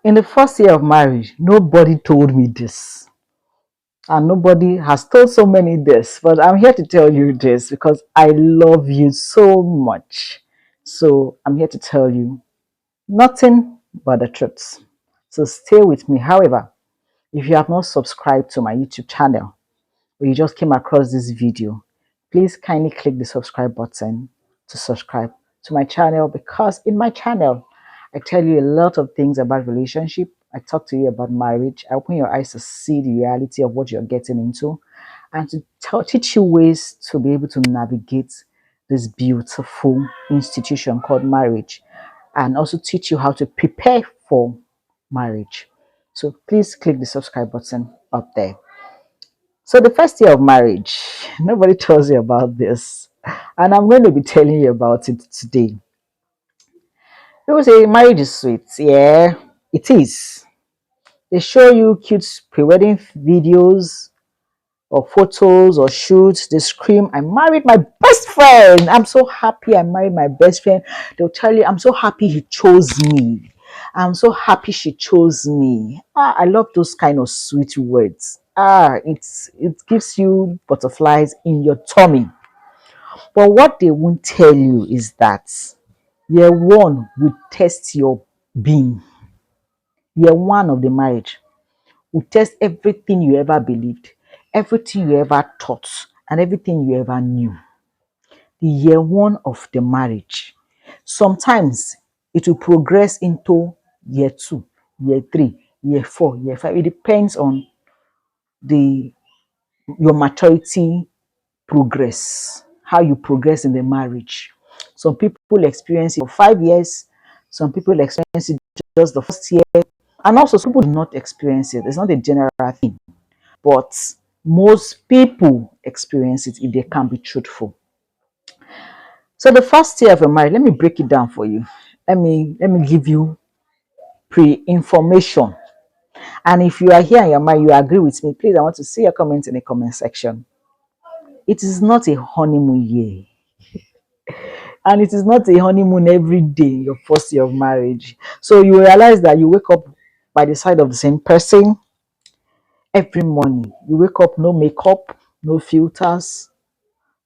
In the first year of marriage, nobody told me this. And nobody has told so many this, but I'm here to tell you this because I love you so much. So I'm here to tell you nothing but the truth. So stay with me. However, if you have not subscribed to my YouTube channel or you just came across this video, please kindly click the subscribe button to subscribe to my channel, because in my channel I tell you a lot of things about relationship. I talk to you about marriage. I open your eyes to see the reality of what you're getting into and to teach you ways to be able to navigate this beautiful institution called marriage, and also teach you how to prepare for marriage. So please click the subscribe button up there. So the first year of marriage, nobody tells you about this, and I'm going to be telling you about it today. People say marriage is sweet. Yeah, it is. They show you cute pre-wedding videos or photos or shoots. They scream, I married my best friend. I'm so happy I married my best friend. They'll tell you, I'm so happy he chose me. I'm so happy she chose me. I love those kind of sweet words. It gives you butterflies in your tummy. But what they won't tell you is that year one will test your being. Year one of the marriage will test everything you ever believed, everything you ever thought, and everything you ever knew. The year one of the marriage. Sometimes it will progress into year two, year three, year four, year five. It depends on the your maturity progress, how you progress in the marriage. Some people experience it for 5 years, some people experience it just the first year, and also some people do not experience it. It's not a general thing, but most people experience it if they can be truthful. So the first year of a marriage, let me break it down for you. Let me give you pre-information. And if you are here and you're married, you agree with me, please, I want to see your comments in the comment section. It is not a honeymoon year. And it is not a honeymoon every day in your first year of marriage. So you realize that you wake up by the side of the same person every morning. You wake up, no makeup, no filters,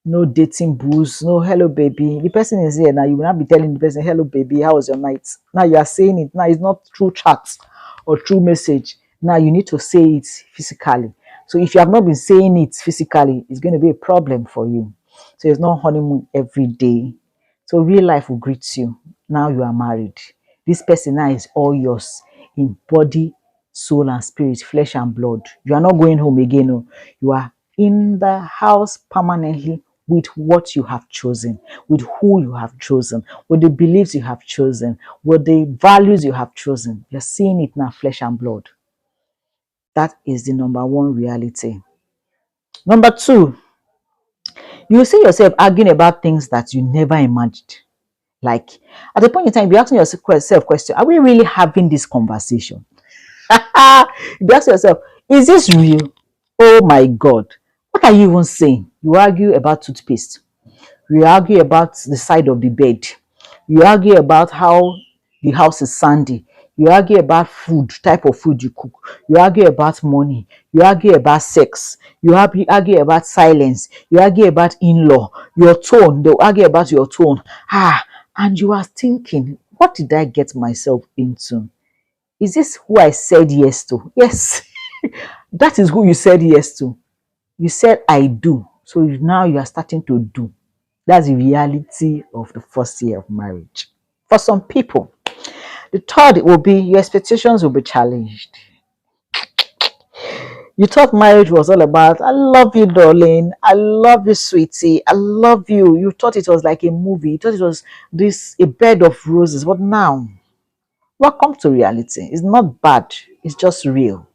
no dating booze, no hello baby. The person is here now. You will not be telling the person, hello baby, how was your night? Now you are saying it. Now it's not through chat or through message. Now you need to say it physically. So if you have not been saying it physically, it's going to be a problem for you. So it's not honeymoon every day. So real life will greet you. Now you are married. This person now is all yours in body, soul, and spirit, flesh and blood. You are not going home again. No. You are in the house permanently with what you have chosen, with who you have chosen, with the beliefs you have chosen, with the values you have chosen. You're seeing it now, flesh and blood. That is the number one reality. Number two, you see yourself arguing about things that you never imagined. Like at the point in time, you're asking yourself question, are we really having this conversation? You ask yourself, is this real? Oh my God. What are you even saying? You argue about toothpaste. You argue about the side of the bed. You argue about how the house is sandy. You argue about food, type of food you cook. You argue about money. You argue about sex. You argue about silence. You argue about in-law. Your tone. They'll argue about your tone. And you are thinking, what did I get myself into? Is this who I said yes to? Yes, that is who you said yes to. You said I do. So now you are starting to do. That's the reality of the first year of marriage. For some people, the third will be your expectations will be challenged. You thought marriage was all about, I love you, darling. I love you, sweetie. I love you. You thought it was like a movie. You thought it was a bed of roses. But now, welcome to reality. It's not bad. It's just real.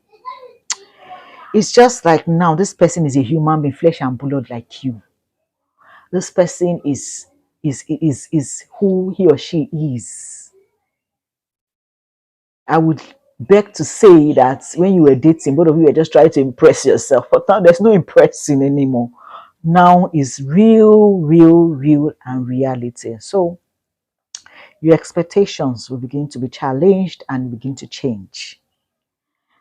It's just like now, this person is a human being, flesh and blood like you. This person is who he or she is. I would beg to say that when you were dating, both of you were just trying to impress yourself. But now there's no impressing anymore. Now is real, real, real, and reality. So Your expectations will begin to be challenged and begin to change.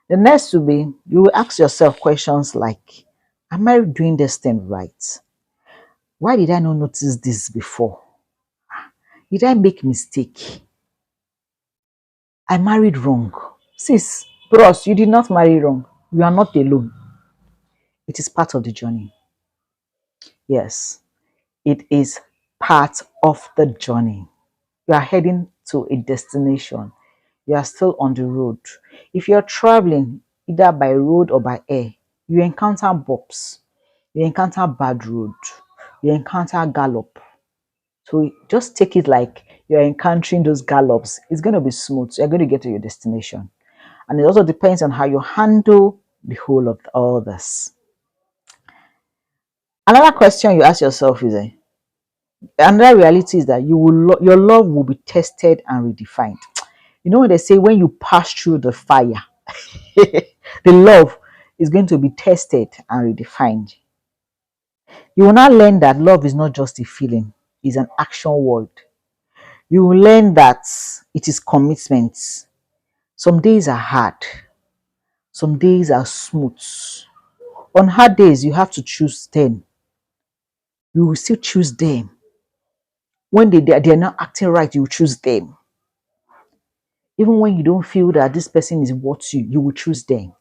The next will be you will ask yourself questions like, am I doing this thing right? Why did I not notice this before? Did I make mistake? I married wrong. Sis, bros, you did not marry wrong. You are not alone. It is part of the journey. Yes, it is part of the journey. You are heading to a destination. You are still on the road. If you're traveling either by road or by air, you encounter bumps, you encounter bad road, you encounter gallop. So just take it like you're encountering those gallops. It's going to be smooth. So you're going to get to your destination. And it also depends on how you handle the whole of all this. Another question you ask yourself is, another reality is that your love will be tested and redefined. You know what they say, when you pass through the fire, the love is going to be tested and redefined. You will now learn that love is not just a feeling, it's an action word. You will learn that it is commitment. Some days are hard, some days are smooth. On hard days, you have to choose them. You will still choose them. When they're not acting right, you will choose them. Even when you don't feel that this person is worth you, you will choose them.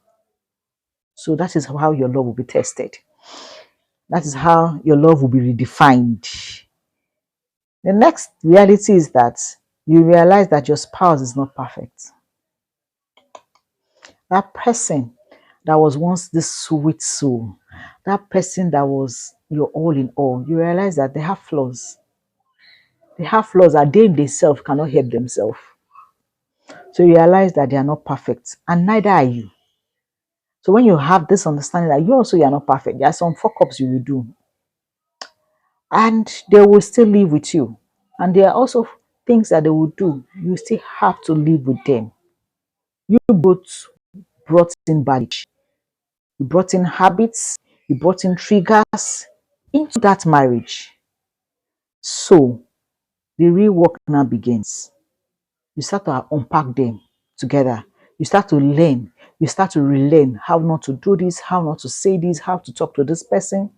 So that is how your love will be tested. That is how your love will be redefined. The next reality is that you realize that your spouse is not perfect. That person that was once this sweet soul, that person that was your all in all, you realize that they have flaws. They have flaws that they themselves cannot help themselves. So you realize that they are not perfect, and neither are you. So when you have this understanding that you are not perfect, there are some fuck ups you will do, and they will still live with you. And there are also things that they will do. You still have to live with them. You both brought in baggage, you brought in habits, you brought in triggers into that marriage. So the real work now begins. You start to unpack them together. You start to learn. You start to relearn how not to do this, how not to say this, how to talk to this person.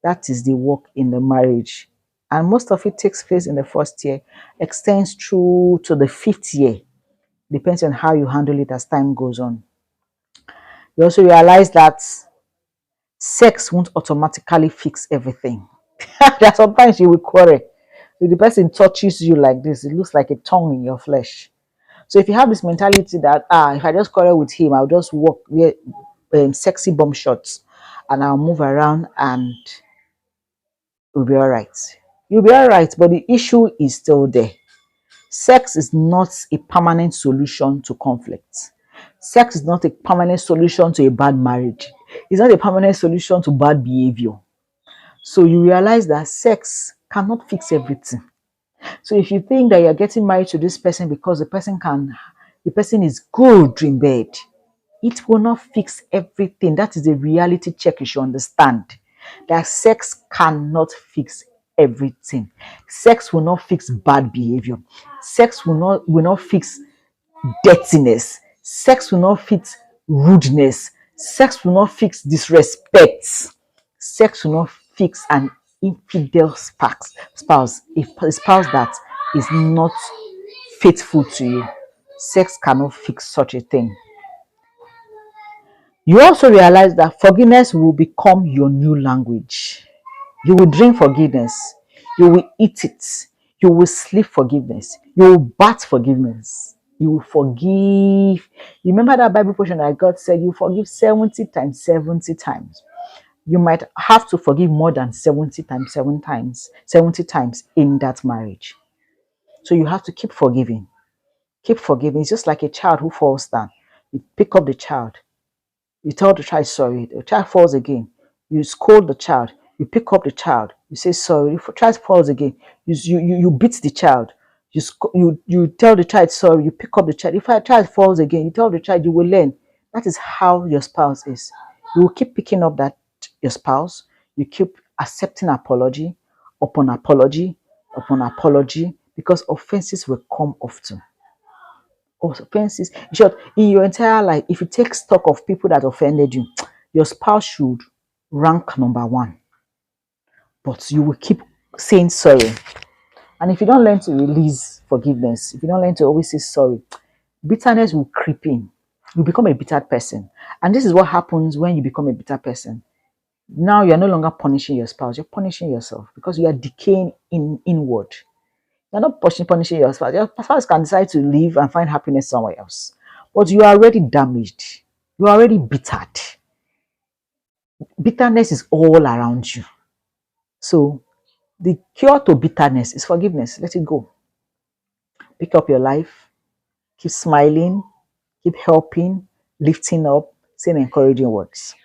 That is the work in the marriage. And most of it takes place in the first year, extends through to the fifth year. Depends on how you handle it as time goes on. You also realize that sex won't automatically fix everything. There are sometimes you will quarrel. If the person touches you like this, it looks like a tongue in your flesh. So if you have this mentality that if I just quarrel with him, I'll just walk wear sexy bomb shots and I'll move around and it'll be all right. You'll be all right, but the issue is still there. Sex is not a permanent solution to conflict. Sex is not a permanent solution to a bad marriage. It's not a permanent solution to bad behavior. So you realize that sex cannot fix everything. So if you think that you're getting married to this person because the person is good in bed, it will not fix everything. That is a reality check you should understand. That sex cannot fix everything. Sex will not fix bad behavior. Sex will not fix dirtiness. Sex will not fix rudeness. Sex will not fix disrespect. Sex will not fix an infidel spouse, a spouse that is not faithful to you. Sex cannot fix such a thing. You also realize that forgiveness will become your new language. You will drink forgiveness. You will eat it. You will sleep forgiveness. You will bath forgiveness. You will forgive. You remember that Bible portion that God said you forgive 70 times, 70 times. You might have to forgive more than 70 times, 70 times in that marriage. So you have to keep forgiving. Keep forgiving. It's just like a child who falls down. You pick up the child. You tell the child sorry. The child falls again. You scold the child. You pick up the child. You say sorry. If the child falls again, you beat the child. You tell the child sorry. You pick up the child. If a child falls again, you tell the child you will learn. That is how your spouse is. You will keep picking up that your spouse. You keep accepting apology upon apology upon apology. because offenses will come often. Offenses, in short, in your entire life, if you take stock of people that offended you, your spouse should rank number one, but you will keep saying sorry. And if you don't learn to release forgiveness, if you don't learn to always say sorry, bitterness will creep in. You become a bitter person. And this is what happens when you become a bitter person. Now you're no longer punishing your spouse, you're punishing yourself because you are decaying inward. You're not punishing your spouse. Your spouse can decide to leave and find happiness somewhere else. But you are already damaged. You are already bittered. Bitterness is all around you. So the cure to bitterness is forgiveness. Let it go. Pick up your life. Keep smiling. Keep helping. Lifting up. Saying encouraging words.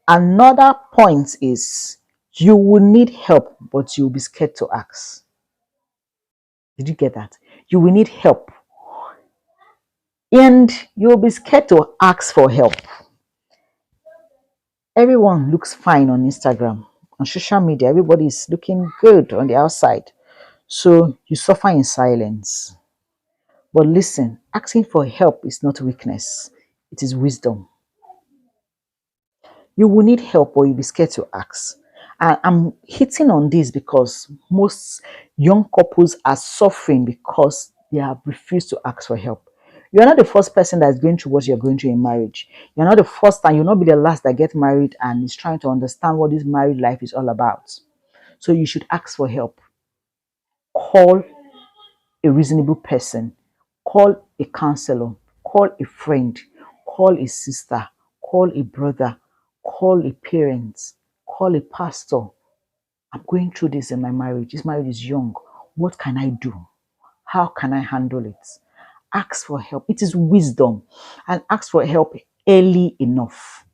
Another point is you will need help, but you'll be scared to ask. Did you get that? You will need help, and you'll be scared to ask for help. Everyone looks fine on Instagram, on social media. Everybody is looking good on the outside. So you suffer in silence. But listen, asking for help is not weakness, it is wisdom. You will need help or you'll be scared to ask. And I'm hitting on this because most young couples are suffering because they have refused to ask for help. You're not the first person that's going through what you're going through in marriage. You're not the first and you'll not be the last that get married and is trying to understand what this married life is all about. So you should ask for help. Call a reasonable person, call a counselor, call a friend, call a sister, call a brother, call a parent, call a pastor. I'm going through this in my marriage. This marriage is young. What can I do? How can I handle it? Ask for help. It is wisdom. And ask for help early enough.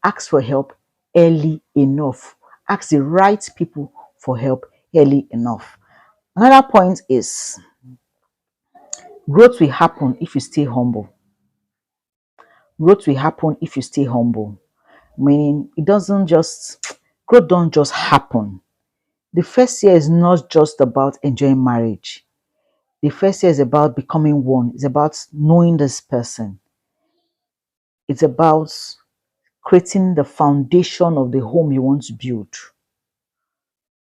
Ask for help early enough. Ask the right people for help early enough. Another point is growth will happen if you stay humble. Growth will happen if you stay humble. Meaning it doesn't just growth don't just happen. The first year is not just about enjoying marriage. The first year is about becoming one. It's about knowing this person. It's about creating the foundation of the home you want to build.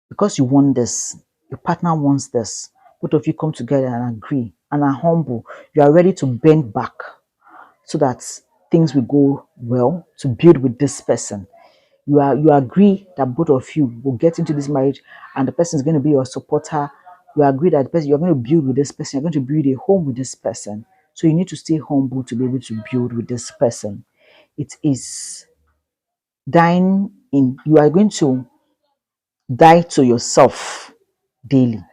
Because you want this, your partner wants this. Both of you come together and agree and are humble. You are ready to bend back so that things will go well to build with this person. You agree that both of you will get into this marriage and the person is going to be your supporter. You agree that the person you're going to build with this person, you're going to build a home with this person. So you need to stay humble to be able to build with this person. It is dying in, you are going to die to yourself daily.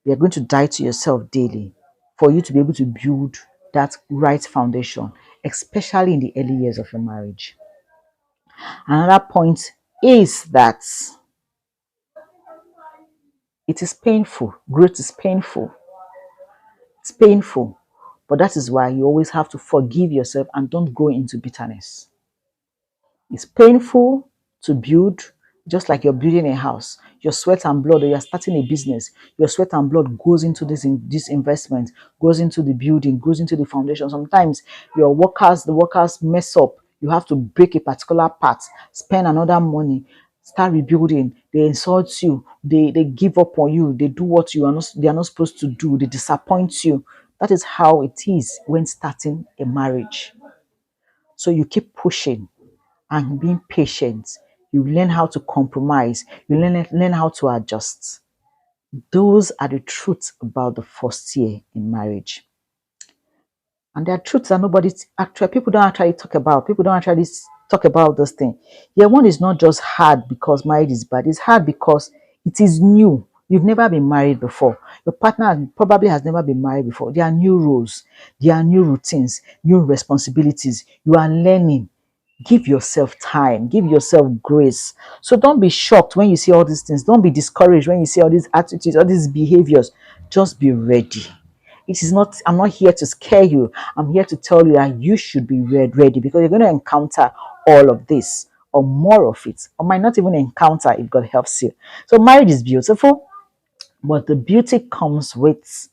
You are going to die to yourself daily for you to be able to build that right foundation, especially in the early years of your marriage. Another point is that it is painful. Growth is painful. It's painful. But that is why you always have to forgive yourself and don't go into bitterness. It's painful to build, just like you're building a house. Your sweat and blood, or you're starting a business, your sweat and blood goes into this investment, goes into the building, goes into the foundation. Sometimes the workers mess up. You have to break a particular part, spend another money, start rebuilding. They insult you, they give up on you, they do what they are not supposed to do, they disappoint you. That is how it is when starting a marriage. So you keep pushing and being patient. You learn how to compromise. You learn how to adjust. Those are the truths about the first year in marriage. And there are truths that people don't actually talk about. People don't actually talk about this thing. Yeah, one is not just hard because marriage is bad. It's hard because it is new. You've never been married before. Your partner probably has never been married before. There are new rules. There are new routines, new responsibilities. You are learning. Give yourself time, give yourself grace. So don't be shocked when you see all these things. Don't be discouraged when you see all these attitudes, all these behaviors. Just be ready. It is not, I'm not here to scare you. I'm here to tell you that you should be ready because you're going to encounter all of this or more of it, or might not even encounter if God helps you. So marriage is beautiful. But the beauty comes with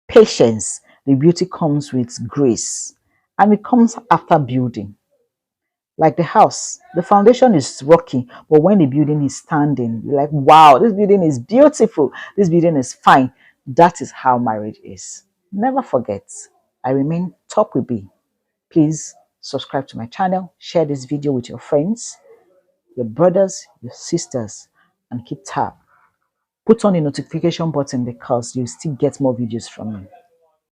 patience, the beauty comes with grace, and it comes after building. Like the house, the foundation is rocky, but when the building is standing, you're like, wow, this building is beautiful, this building is fine. That is how marriage is. Never forget, I remain Top with B. Please subscribe to my channel, share this video with your friends, your brothers, your sisters, and keep tab. Put on the notification button because you still get more videos from me.